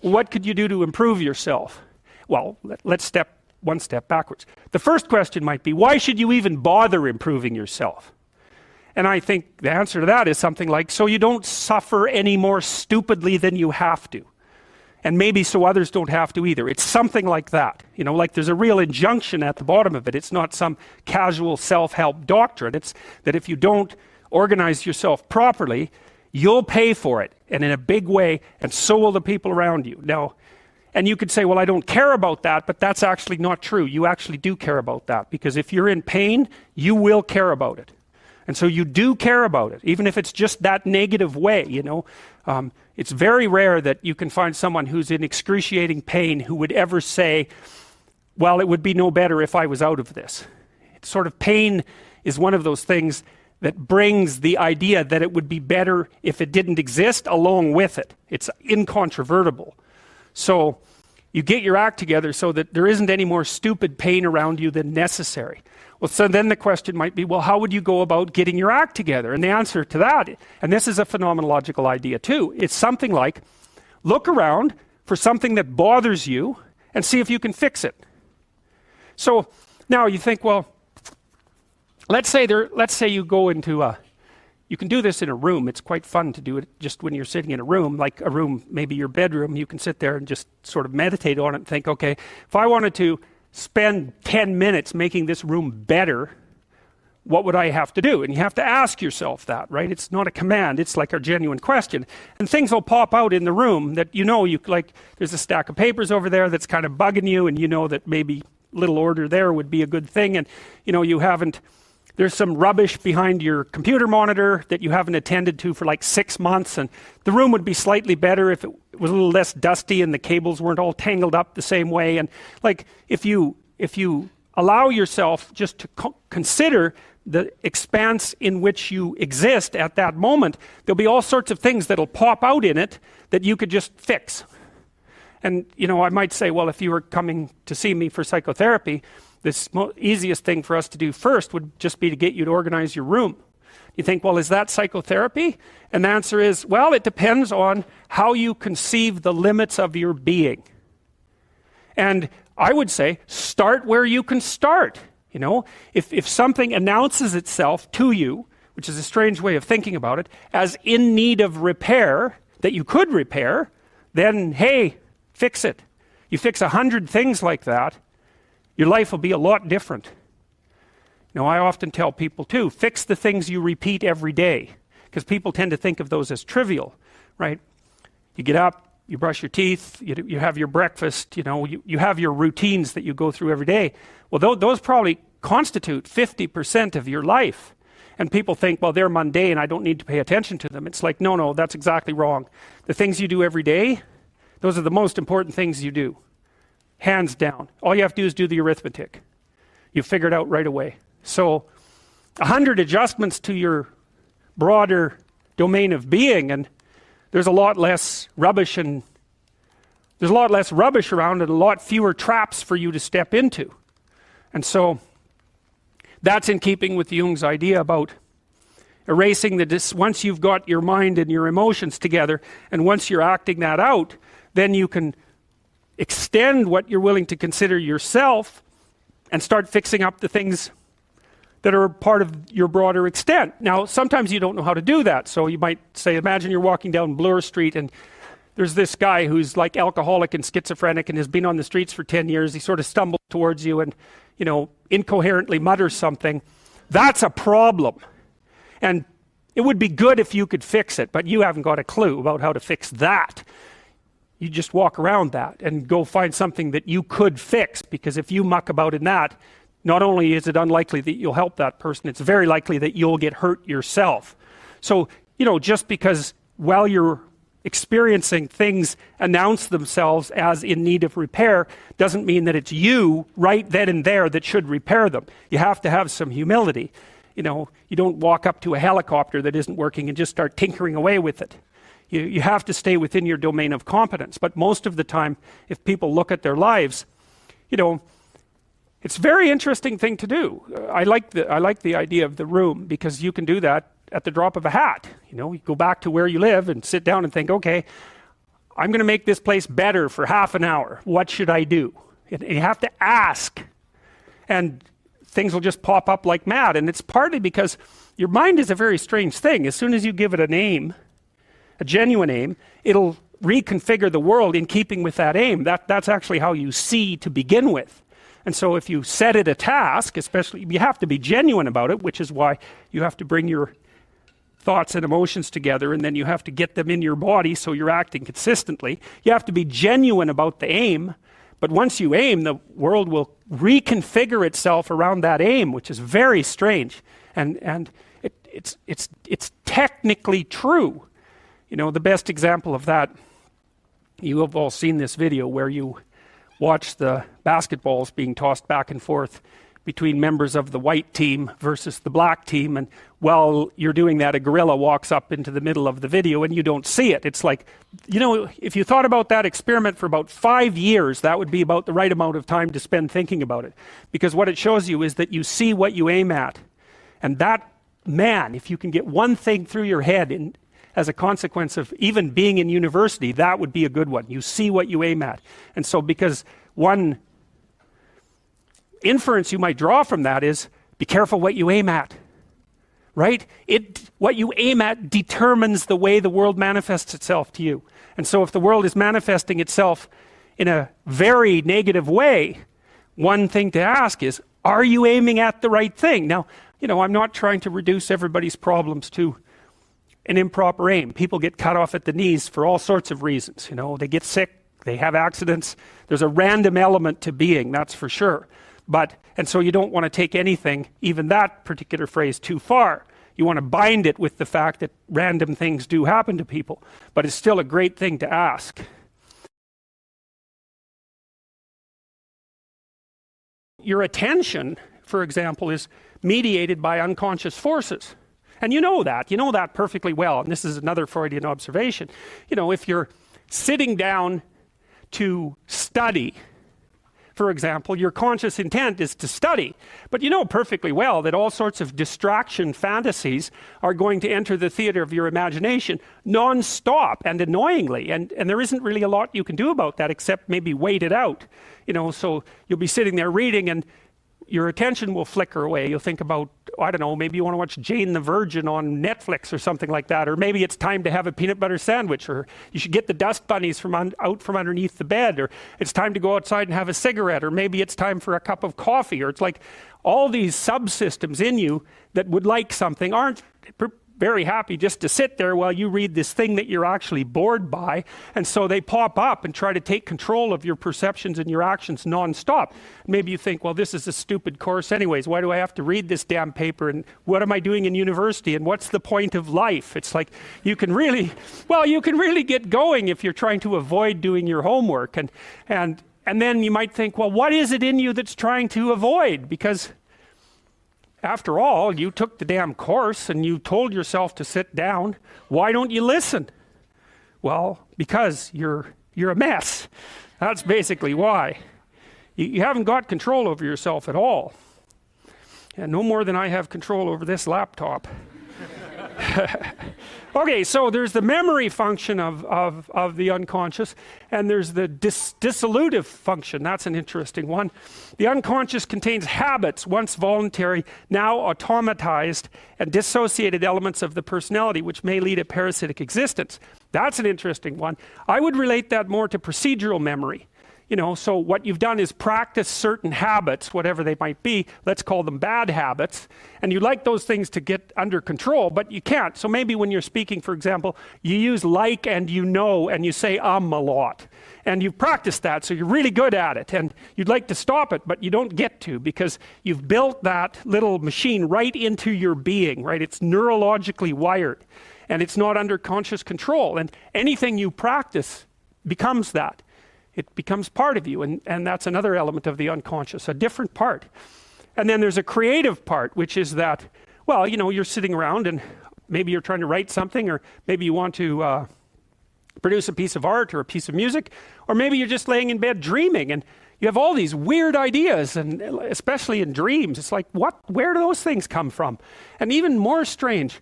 what could you do to improve yourself? Well, let's step one step backwards. The first question might be, why should you even bother improving yourself? And I think the answer to that is something like, so you don't suffer any more stupidly than you have to. And maybe so others don't have to either. It's something like that. You know, like there's a real injunction at the bottom of it. It's not some casual self-help doctrine. It's that if you don't organize yourself properly, you'll pay for it, and in a big way, and so will the people around you. Now, and you could say, well, I don't care about that, but that's actually not true. You actually do care about that, because if you're in pain, you will care about it. And so you do care about it, even if it's just that negative way, you know. It's very rare that you can find someone who's in excruciating pain who would ever say, well, it would be no better if I was out of this. It's sort of pain is one of those things that brings the idea that it would be better if it didn't exist along with it. It's incontrovertible. So you get your act together so that there isn't any more stupid pain around you than necessary. Well, so then the question might be, well, how would you go about getting your act together? And the answer to that, and this is a phenomenological idea too, it's something like, look around for something that bothers you and see if you can fix it. So now you think, well, let's say you go into you can do this in a room. It's quite fun to do it just when you're sitting in a room, like a room, maybe your bedroom. You can sit there and just sort of meditate on it and think, okay, if I wanted to spend 10 minutes making this room better, what would I have to do? And you have to ask yourself that, right? It's not a command, it's like a genuine question. And things will pop out in the room that you know, like there's a stack of papers over there that's kind of bugging you, and you know that maybe little order there would be a good thing, and you know there's some rubbish behind your computer monitor that you haven't attended to for like 6 months, and the room would be slightly better if it was a little less dusty and the cables weren't all tangled up the same way. And like if you allow yourself just to consider the expanse in which you exist at that moment, there'll be all sorts of things that'll pop out in it that you could just fix. And you know, I might say, well, if you were coming to see me for psychotherapy, the easiest thing for us to do first would just be to get you to organize your room. You think, well, is that psychotherapy? And the answer is, well, it depends on how you conceive the limits of your being. And I would say, start where you can start. You know, if something announces itself to you, which is a strange way of thinking about it, as in need of repair, that you could repair, then, hey, fix it. You fix 100 things like that, your life will be a lot different. You know, I often tell people too, fix the things you repeat every day, because people tend to think of those as trivial, right? You get up, you brush your teeth, you have your breakfast, you know, you have your routines that you go through every day. Well, those probably constitute 50% of your life. And people think, well, they're mundane, I don't need to pay attention to them. It's like, no, that's exactly wrong. The things you do every day, those are the most important things you do. Hands down. All you have to do is do the arithmetic. You figure it out right away. So 100 adjustments to your broader domain of being, and there's a lot less rubbish around and a lot fewer traps for you to step into. And so that's in keeping with Jung's idea about erasing once you've got your mind and your emotions together, and once you're acting that out, then you can extend what you're willing to consider yourself and start fixing up the things that are part of your broader extent. Now, sometimes you don't know how to do that. So you might say, imagine you're walking down Bloor Street and there's this guy who's like alcoholic and schizophrenic and has been on the streets for 10 years. He sort of stumbles towards you and, you know, incoherently mutters something. That's a problem. And it would be good if you could fix it, but you haven't got a clue about how to fix that. You just walk around that and go find something that you could fix, because if you muck about in that, not only is it unlikely that you'll help that person, it's very likely that you'll get hurt yourself. So, you know, just because while you're experiencing things announce themselves as in need of repair doesn't mean that it's you right then and there that should repair them. You have to have some humility. You know, you don't walk up to a helicopter that isn't working and just start tinkering away with it. You have to stay within your domain of competence. But most of the time, if people look at their lives, you know, it's a very interesting thing to do. I like the idea of the room, because you can do that at the drop of a hat. You know, you go back to where you live and sit down and think, okay, I'm going to make this place better for half an hour. What should I do? And you have to ask. And things will just pop up like mad. And it's partly because your mind is a very strange thing. As soon as you give it a name, a genuine aim, it'll reconfigure the world in keeping with that aim. That's actually how you see to begin with. And so if you set it a task, especially, you have to be genuine about it, which is why you have to bring your thoughts and emotions together, and then you have to get them in your body so you're acting consistently. You have to be genuine about the aim, but once you aim, the world will reconfigure itself around that aim, which is very strange. And it's technically true. You know, the best example of that, you have all seen this video where you watch the basketballs being tossed back and forth between members of the white team versus the black team, and while you're doing that, a gorilla walks up into the middle of the video and you don't see it. It's like, you know, if you thought about that experiment for about 5 years, that would be about the right amount of time to spend thinking about it. Because what it shows you is that you see what you aim at. And that, man, if you can get one thing through your head as a consequence of even being in university, that would be a good one. You see what you aim at. And so because one inference you might draw from that is, be careful what you aim at, right? What you aim at determines the way the world manifests itself to you. And so if the world is manifesting itself in a very negative way, one thing to ask is, are you aiming at the right thing? Now, you know, I'm not trying to reduce everybody's problems to an improper aim. People get cut off at the knees for all sorts of reasons. You know, they get sick, they have accidents. There's a random element to being, that's for sure. And so you don't want to take anything, even that particular phrase, too far. You want to bind it with the fact that random things do happen to people. But it's still a great thing to ask. Your attention, for example, is mediated by unconscious forces. And you know that perfectly well. And this is another Freudian observation. You know, if you're sitting down to study, for example, your conscious intent is to study. But you know perfectly well that all sorts of distraction fantasies are going to enter the theater of your imagination non-stop and annoyingly. And there isn't really a lot you can do about that except maybe wait it out. You know, so you'll be sitting there reading and your attention will flicker away. You'll think about, I don't know, maybe you want to watch Jane the Virgin on Netflix or something like that. Or maybe it's time to have a peanut butter sandwich. Or you should get the dust bunnies out from underneath the bed. Or it's time to go outside and have a cigarette. Or maybe it's time for a cup of coffee. Or it's like all these subsystems in you that would like something aren't very happy just to sit there while you read this thing that you're actually bored by. And so they pop up and try to take control of your perceptions and your actions non-stop. Maybe you think, well, this is a stupid course anyways. Why do I have to read this damn paper? And what am I doing in university? And what's the point of life? It's like you can really get going if you're trying to avoid doing your homework. And then you might think, well, what is it in you that's trying to avoid? Because after all, you took the damn course and you told yourself to sit down. Why don't you listen? Well, because you're a mess. That's basically why. You haven't got control over yourself at all. And no more than I have control over this laptop. Okay, so there's the memory function of the unconscious, and there's the dissolutive function. That's an interesting one. The unconscious contains habits, once voluntary, now automatized, and dissociated elements of the personality, which may lead a parasitic existence. That's an interesting one. I would relate that more to procedural memory. You know, so what you've done is practice certain habits, whatever they might be. Let's call them bad habits. And you like those things to get under control, but you can't. So maybe when you're speaking, for example, you use like and you know, and you say a lot. And you've practiced that, so you're really good at it. And you'd like to stop it, but you don't get to because you've built that little machine right into your being, right? It's neurologically wired. And it's not under conscious control. And anything you practice becomes that. It becomes part of you, and that's another element of the unconscious, a different part. And then there's a creative part, which is that, well, you know, you're sitting around and maybe you're trying to write something, or maybe you want to produce a piece of art or a piece of music, or maybe you're just laying in bed dreaming, and you have all these weird ideas, and especially in dreams, it's like, where do those things come from? And even more strange,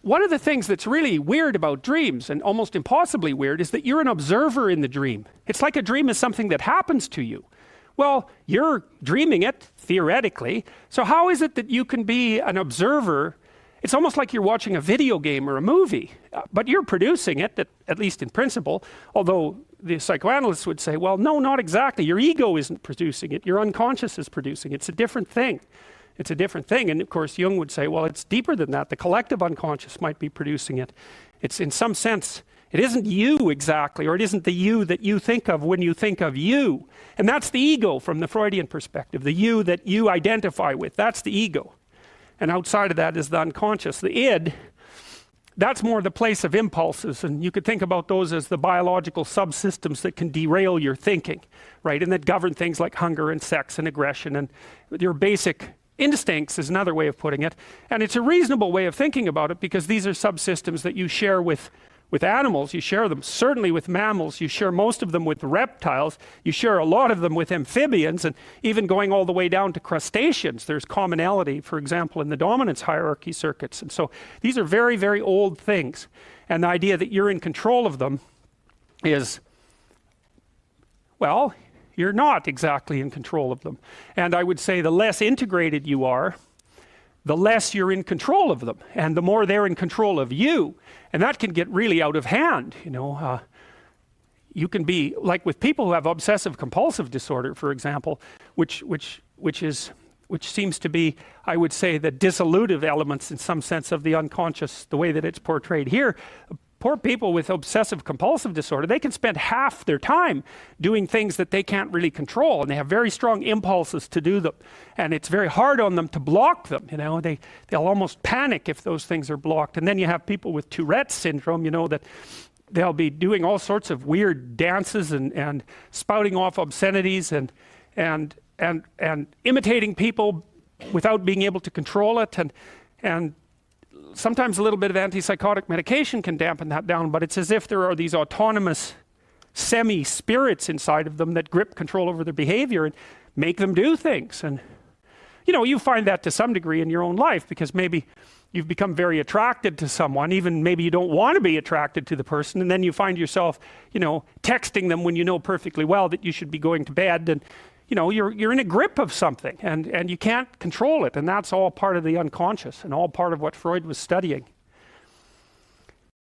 one of the things that's really weird about dreams, and almost impossibly weird, is that you're an observer in the dream. It's like a dream is something that happens to you. Well, you're dreaming it, theoretically, so how is it that you can be an observer? It's almost like you're watching a video game or a movie, but you're producing it, at least in principle, although the psychoanalysts would say, well, no, not exactly. Your ego isn't producing it. Your unconscious is producing it. It's a different thing. It's a different thing. And of course, Jung would say, well, it's deeper than that. The collective unconscious might be producing it. It's in some sense, it isn't you exactly, or it isn't the you that you think of when you think of you. And that's the ego from the Freudian perspective, the you that you identify with. That's the ego. And outside of that is the unconscious. The id, that's more the place of impulses. And you could think about those as the biological subsystems that can derail your thinking, right? And that govern things like hunger and sex and aggression and your basic instincts is another way of putting it. And it's a reasonable way of thinking about it because these are subsystems that you share with animals. You share them certainly with mammals. You share most of them with reptiles. You share a lot of them with amphibians, and even going all the way down to crustaceans. There's commonality, for example, in the dominance hierarchy circuits. And so these are very, very old things. And the idea that you're in control of them is, well, you're not exactly in control of them. And I would say the less integrated you are, the less you're in control of them, and the more they're in control of you. And that can get really out of hand, you know. You can be, like with people who have obsessive compulsive disorder, for example, which seems to be, I would say, the dissolutive elements in some sense of the unconscious, the way that it's portrayed here. Poor people with obsessive compulsive disorder, they can spend half their time doing things that they can't really control, and they have very strong impulses to do them, and it's very hard on them to block them, you know. They'll almost panic if those things are blocked. And then you have people with Tourette's syndrome, you know, that they'll be doing all sorts of weird dances and spouting off obscenities and imitating people without being able to control it, and sometimes a little bit of antipsychotic medication can dampen that down, but it's as if there are these autonomous semi-spirits inside of them that grip control over their behavior and make them do things. And you know, you find that to some degree in your own life, because maybe you've become very attracted to someone, even maybe you don't want to be attracted to the person, and then you find yourself, you know, texting them when you know perfectly well that you should be going to bed, and you know, you're in a grip of something, and you can't control it, and that's all part of the unconscious and all part of what Freud was studying.